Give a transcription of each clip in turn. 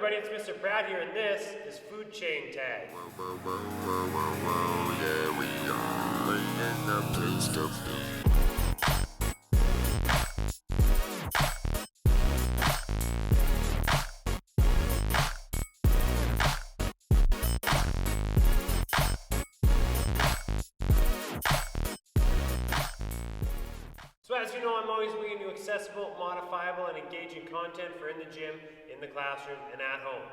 everybody, it's Mr. Pratt here, and this is Food Chain Tag. Yeah, we are laying up to stuff. So as you know, I'm always bringing you accessible, modifiable, and engaging content for in the gym, in the classroom, and at home.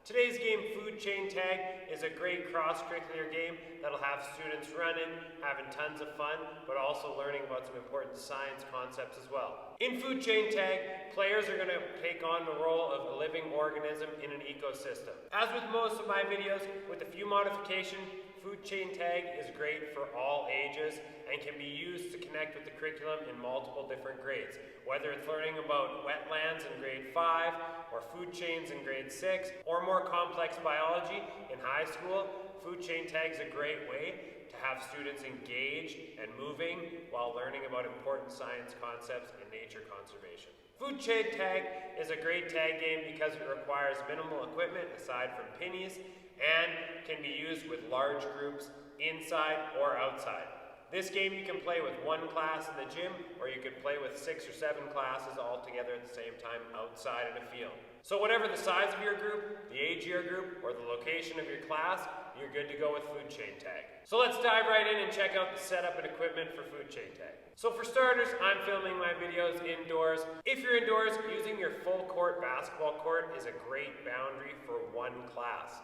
Today's game, Food Chain Tag, is a great cross-curricular game that'll have students running, having tons of fun, but also learning about some important science concepts as well. In Food Chain Tag, players are going to take on the role of a living organism in an ecosystem. As with most of my videos, with a few modifications, Food Chain Tag is great for all ages and can be used to connect with the curriculum in multiple different grades. Whether it's learning about wetlands in grade 5, or food chains in grade 6, or more complex biology in high school, Food Chain Tag is a great way to have students engaged and moving while learning about important science concepts in nature conservation. Food Chain Tag is a great tag game because it requires minimal equipment aside from pennies and can be used with large groups inside or outside. This game you can play with one class in the gym, or you could play with 6 or 7 classes all together at the same time outside in a field. So whatever the size of your group, the age of your group, or the location of your class, you're good to go with Food Chain Tag. So let's dive right in and check out the setup and equipment for Food Chain Tag. So for starters, I'm filming my videos indoors. If you're indoors, using your full court basketball court is a great boundary for one class.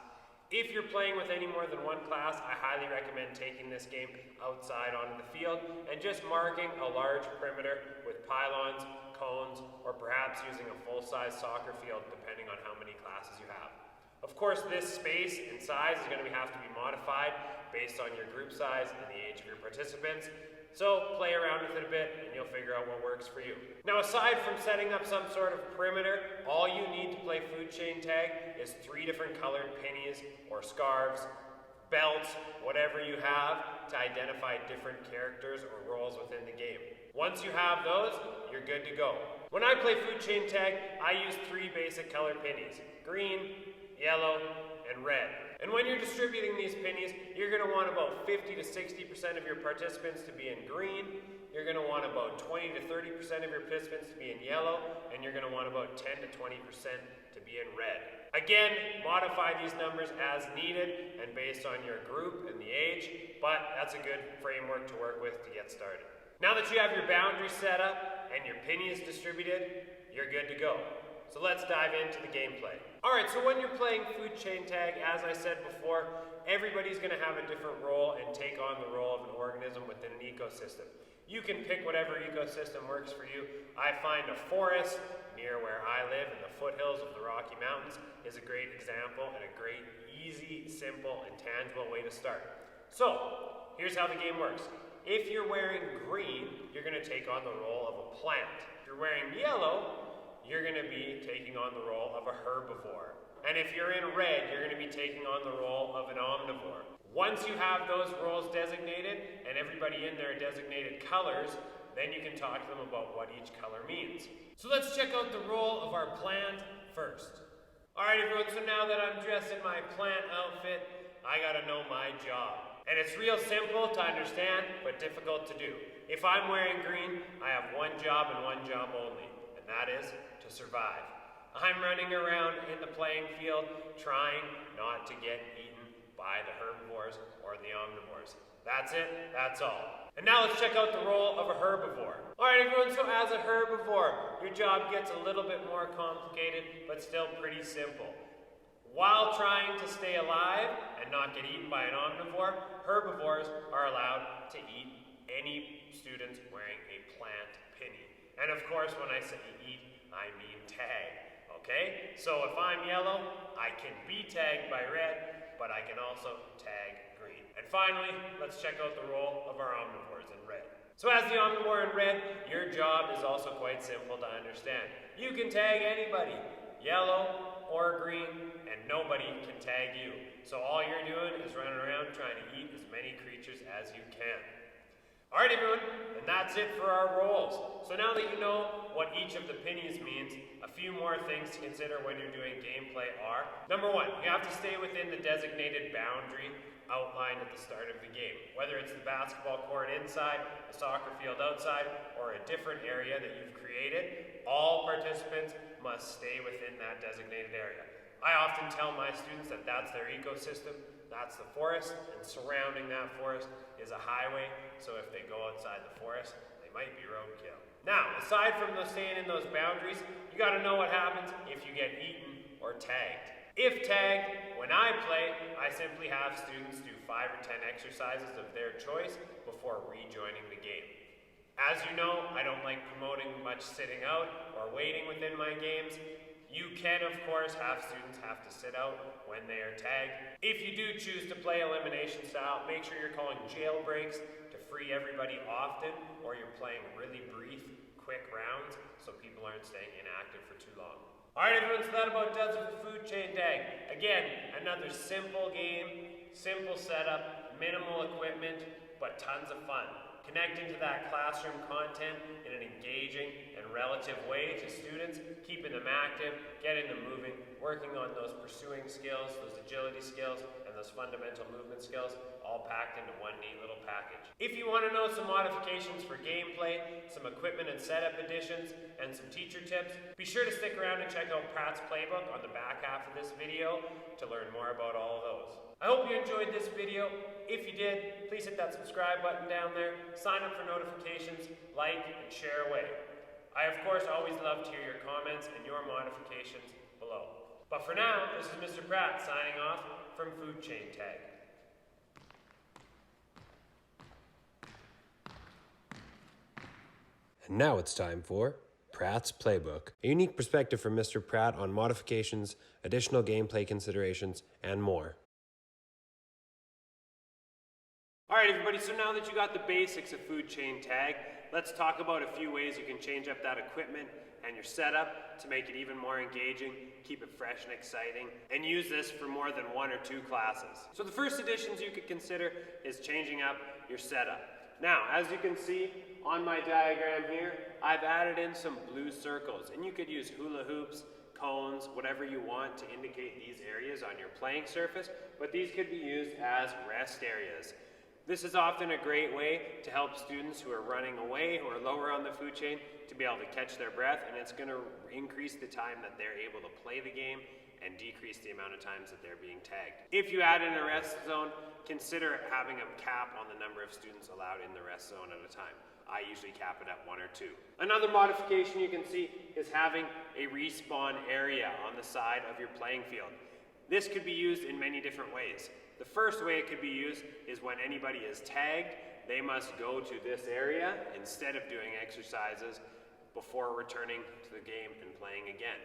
If you're playing with any more than one class, I highly recommend taking this game outside onto the field and just marking a large perimeter with pylons, cones, or perhaps using a full-size soccer field depending on how many classes you have. Of course, this space and size is going to have to be modified based on your group size and the age of your participants. So play around with it a bit and you'll figure out what works for you. Now, aside from setting up some sort of perimeter, all you need to play Food Chain Tag is 3 different colored pennies or scarves, belts, whatever you have to identify different characters or roles within the game. Once you have those, you're good to go. When I play Food Chain Tag, I use 3 basic color pennies: green, yellow, and red. And when you're distributing these pennies, you're going to want about 50 to 60% of your participants to be in green, you're going to want about 20 to 30% of your participants to be in yellow, and you're going to want about 10 to 20% to be in red. Again, modify these numbers as needed and based on your group and the age, but that's a good framework to work with to get started. Now that you have your boundaries set up and your pennies distributed, you're good to go. So let's dive into the gameplay. Alright, so when you're playing Food Chain Tag, as I said before, everybody's going to have a different role and take on the role of an organism within an ecosystem. You can pick whatever ecosystem works for you. I find a forest near where I live in the foothills of the Rocky Mountains is a great example and a great, easy, simple, and tangible way to start. So, here's how the game works. If you're wearing green, you're going to take on the role of a plant. If you're wearing yellow, you're going to be taking on the role of a herbivore. And if you're in red, you're going to be taking on the role of an omnivore. Once you have those roles designated, and everybody in there designated colors, then you can talk to them about what each color means. So let's check out the role of our plant first. Alright everyone, so now that I'm dressed in my plant outfit, I gotta know my job. And it's real simple to understand, but difficult to do. If I'm wearing green, I have one job and one job only, and that is to survive. I'm running around in the playing field trying not to get eaten by the herbivores or the omnivores. That's it, that's all. And now let's check out the role of a herbivore. Alright everyone, so as a herbivore, your job gets a little bit more complicated, but still pretty simple. While trying to stay alive and not get eaten by an omnivore, herbivores are allowed to eat any students wearing a plant penny. And of course, when I say eat, I mean tag, okay? So if I'm yellow, I can be tagged by red, but I can also tag green. And finally, let's check out the role of our omnivores in red. So as the omnivore in red, your job is also quite simple to understand. You can tag anybody, yellow or green, and nobody can tag you. So all you're doing is running around trying to eat as many creatures as you can. Alright everyone, and that's it for our roles. So now that you know what each of the pennies means, a few more things to consider when you're doing gameplay are: number one, you have to stay within the designated boundary outlined at the start of the game. Whether it's the basketball court inside, a soccer field outside, or a different area that you've created, all participants must stay within that designated area. I often tell my students that that's their ecosystem, that's the forest, and surrounding that forest is a highway, so if they go outside the forest, they might be roadkill. Now, aside from staying in those boundaries, you gotta know what happens if you get eaten or tagged. If tagged, when I play, I simply have students do 5 or 10 exercises of their choice before rejoining the game. As you know, I don't like promoting much sitting out or waiting within my games. You can, of course, have students have to sit out when they are tagged. If you do choose to play elimination style, make sure you're calling jail breaks to free everybody often, or you're playing really brief, quick rounds so people aren't staying inactive for too long. Alright everyone, so that about does it for Food Chain Tag. Again, another simple game, simple setup, minimal equipment, but tons of fun. Connecting to that classroom content in an engaging and relative way to students, keeping them active, getting them moving, working on those pursuing skills, those agility skills, and those fundamental movement skills, all packed into one neat little package. If you want to know some modifications for gameplay, some equipment and setup additions, and some teacher tips, be sure to stick around and check out Pratt's Playbook on the back half of this video to learn more about all of those. I hope you enjoyed this video. If you did, please hit that subscribe button down there, sign up for notifications, like, and share away. I, of course, always love to hear your comments and your modifications below. But for now, this is Mr. Pratt signing off from Food Chain Tag. And now it's time for Pratt's Playbook, a unique perspective from Mr. Pratt on modifications, additional gameplay considerations, and more. Alright everybody, so now that you got the basics of Food Chain Tag, let's talk about a few ways you can change up that equipment and your setup to make it even more engaging, keep it fresh and exciting, and use this for more than 1 or 2 classes. So the first additions you could consider is changing up your setup. Now, as you can see on my diagram here, I've added in some blue circles, and you could use hula hoops, cones, whatever you want to indicate these areas on your playing surface, but these could be used as rest areas. This is often a great way to help students who are running away, who are lower on the food chain, to be able to catch their breath, and it's going to increase the time that they're able to play the game and decrease the amount of times that they're being tagged. If you add in a rest zone, consider having a cap on the number of students allowed in the rest zone at a time. I usually cap it at 1 or 2. Another modification you can see is having a respawn area on the side of your playing field. This could be used in many different ways. The first way it could be used is when anybody is tagged, they must go to this area instead of doing exercises before returning to the game and playing again.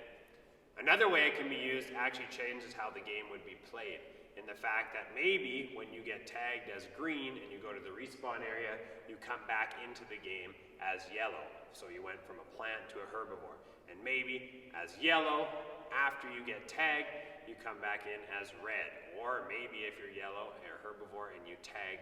Another way it can be used actually changes how the game would be played, in the fact that maybe when you get tagged as green and you go to the respawn area, you come back into the game as yellow. So you went from a plant to a herbivore. And maybe as yellow, after you get tagged, you come back in as red. Or maybe if you're yellow or herbivore and you tag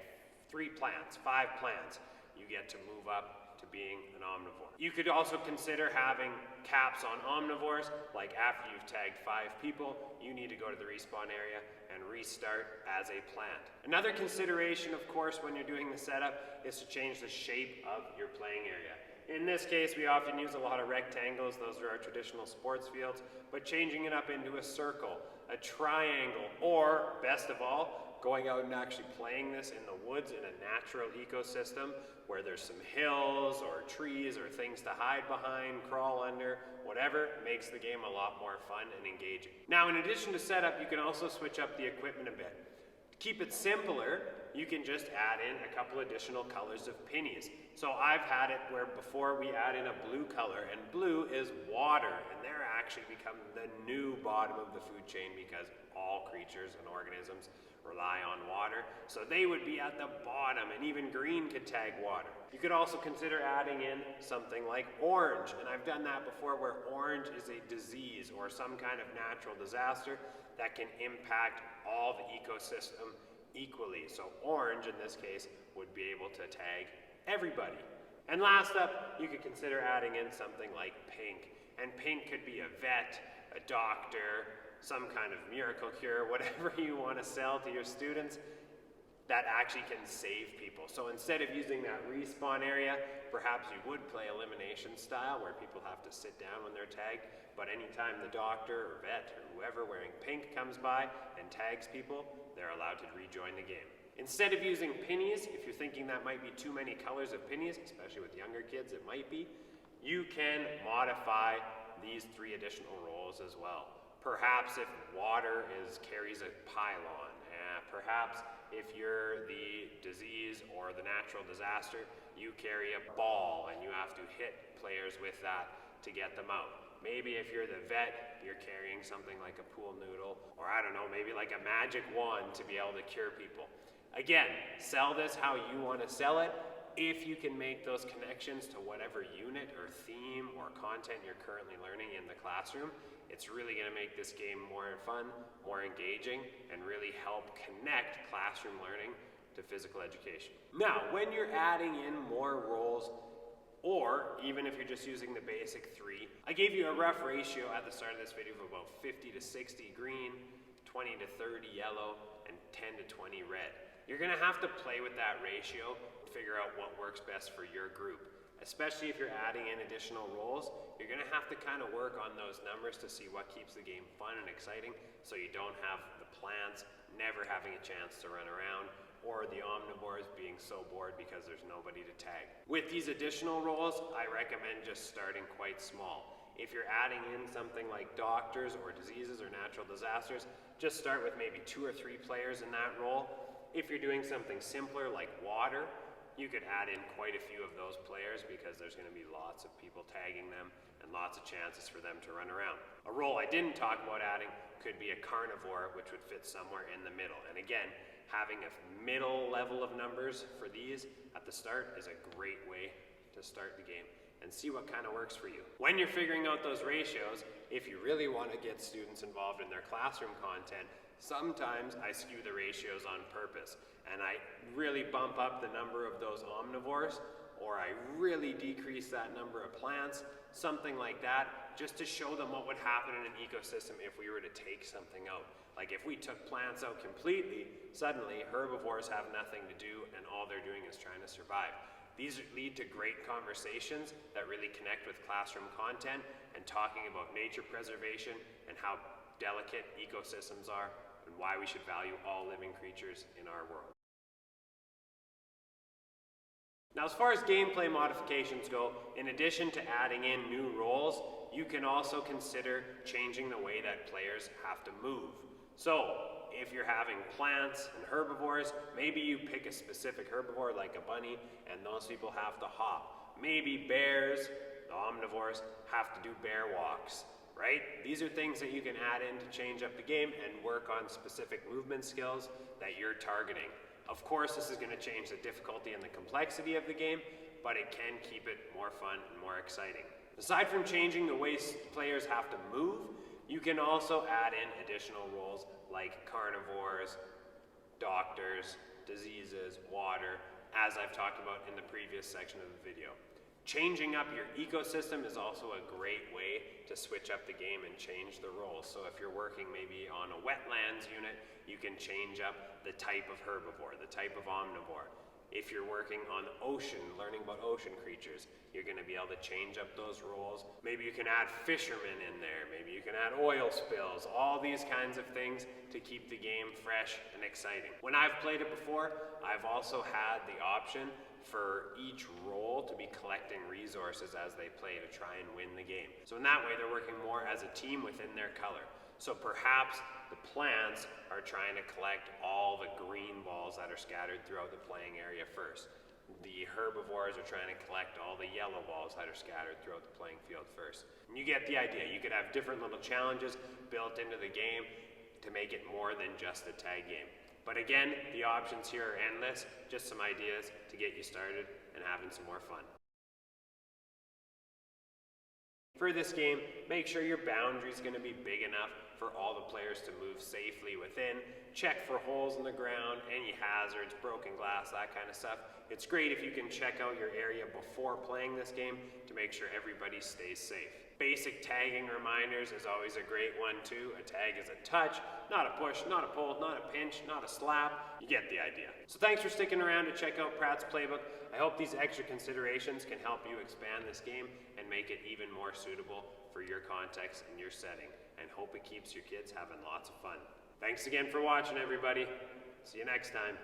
3 plants, 5 plants, you get to move up to being an omnivore. You could also consider having caps on omnivores, like after you've tagged 5 people, you need to go to the respawn area and restart as a plant. Another consideration, of course, when you're doing the setup is to change the shape of your playing area. In this case, we often use a lot of rectangles, those are our traditional sports fields, but changing it up into a circle, a triangle, or best of all, going out and actually playing this in the woods in a natural ecosystem where there's some hills or trees or things to hide behind, crawl under, whatever makes the game a lot more fun and engaging. Now, in addition to setup, you can also switch up the equipment a bit. To keep it simpler, you can just add in a couple additional colors of pennies. So I've had it where before we add in a blue color, and blue is water, and they're actually become the new bottom of the food chain because all creatures and organisms rely on water. So they would be at the bottom, and even green could tag water. You could also consider adding in something like orange, and I've done that before where orange is a disease or some kind of natural disaster that can impact all the ecosystem equally. So orange in this case would be able to tag everybody. And last up, you could consider adding in something like pink. And pink could be a vet, a doctor, some kind of miracle cure, whatever you want to sell to your students that actually can save people. So instead of using that respawn area, perhaps you would play elimination style where people have to sit down when they're tagged, but anytime the doctor or vet or whoever wearing pink comes by and tags people, they're allowed to rejoin the game. Instead of using pennies, if you're thinking that might be too many colors of pennies, especially with younger kids, it might be, you can modify these 3 additional roles as well. Perhaps if water carries a pylon, perhaps if you're the disease or the natural disaster, you carry a ball and you have to hit players with that to get them out. Maybe if you're the vet, you're carrying something like a pool noodle, or I don't know, maybe like a magic wand to be able to cure people. Again, sell this how you want to sell it. If you can make those connections to whatever unit or theme or content you're currently learning in the classroom, it's really going to make this game more fun, more engaging, and really help connect classroom learning to physical education. Now, when you're adding in more roles, or even if you're just using the basic 3, I gave you a rough ratio at the start of this video of about 50 to 60 green, 20 to 30 yellow, and 10 to 20 red. You're going to have to play with that ratio to figure out what works best for your group. Especially if you're adding in additional roles, you're going to have to kind of work on those numbers to see what keeps the game fun and exciting, so you don't have the plants never having a chance to run around, or the omnivores being so bored because there's nobody to tag. With these additional roles, I recommend just starting quite small. If you're adding in something like doctors or diseases or natural disasters, just start with maybe 2 or 3 players in that role. If you're doing something simpler like water, you could add in quite a few of those players because there's going to be lots of people tagging them and lots of chances for them to run around. A role I didn't talk about adding could be a carnivore, which would fit somewhere in the middle. And again, having a middle level of numbers for these at the start is a great way to start the game and see what kind of works for you. When you're figuring out those ratios, if you really want to get students involved in their classroom content, sometimes I skew the ratios on purpose and I really bump up the number of those omnivores, or I really decrease that number of plants, something like that, just to show them what would happen in an ecosystem if we were to take something out. Like if we took plants out completely, suddenly herbivores have nothing to do and all they're doing is trying to survive. These lead to great conversations that really connect with classroom content and talking about nature preservation and how delicate ecosystems are and why we should value all living creatures in our world. Now, as far as gameplay modifications go, in addition to adding in new roles, you can also consider changing the way that players have to move. So, if you're having plants and herbivores, maybe you pick a specific herbivore like a bunny and those people have to hop. Maybe bears, the omnivores, have to do bear walks, right? These are things that you can add in to change up the game and work on specific movement skills that you're targeting. Of course, this is going to change the difficulty and the complexity of the game, but it can keep it more fun and more exciting. Aside from changing the way players have to move, you can also add in additional roles like carnivores, doctors, diseases, water, as I've talked about in the previous section of the video. Changing up your ecosystem is also a great way to switch up the game and change the roles. So if you're working maybe on a wetlands unit, you can change up the type of herbivore, the type of omnivore. If you're working on ocean, learning about ocean creatures, you're going to be able to change up those roles. Maybe you can add fishermen in there. Maybe you can add oil spills, all these kinds of things to keep the game fresh and exciting. When I've played it before, I've also had the option for each role to be collecting resources as they play to try and win the game. So in that way, they're working more as a team within their color. So perhaps the plants are trying to collect all the green balls that are scattered throughout the playing area first. The herbivores are trying to collect all the yellow balls that are scattered throughout the playing field first. And you get the idea. You could have different little challenges built into the game to make it more than just a tag game. But again, the options here are endless, just some ideas to get you started and having some more fun. For this game, make sure your boundary is going to be big enough for all the players to move safely within, check for holes in the ground, any hazards, broken glass, that kind of stuff. It's great if you can check out your area before playing this game to make sure everybody stays safe. Basic tagging reminders is always a great one too. A tag is a touch, not a push, not a pull, not a pinch, not a slap. You get the idea. So thanks for sticking around to check out Pratt's Playbook. I hope these extra considerations can help you expand this game and make it even more suitable for your context and your setting, and hope it keeps your kids having lots of fun. Thanks again for watching, everybody. See you next time.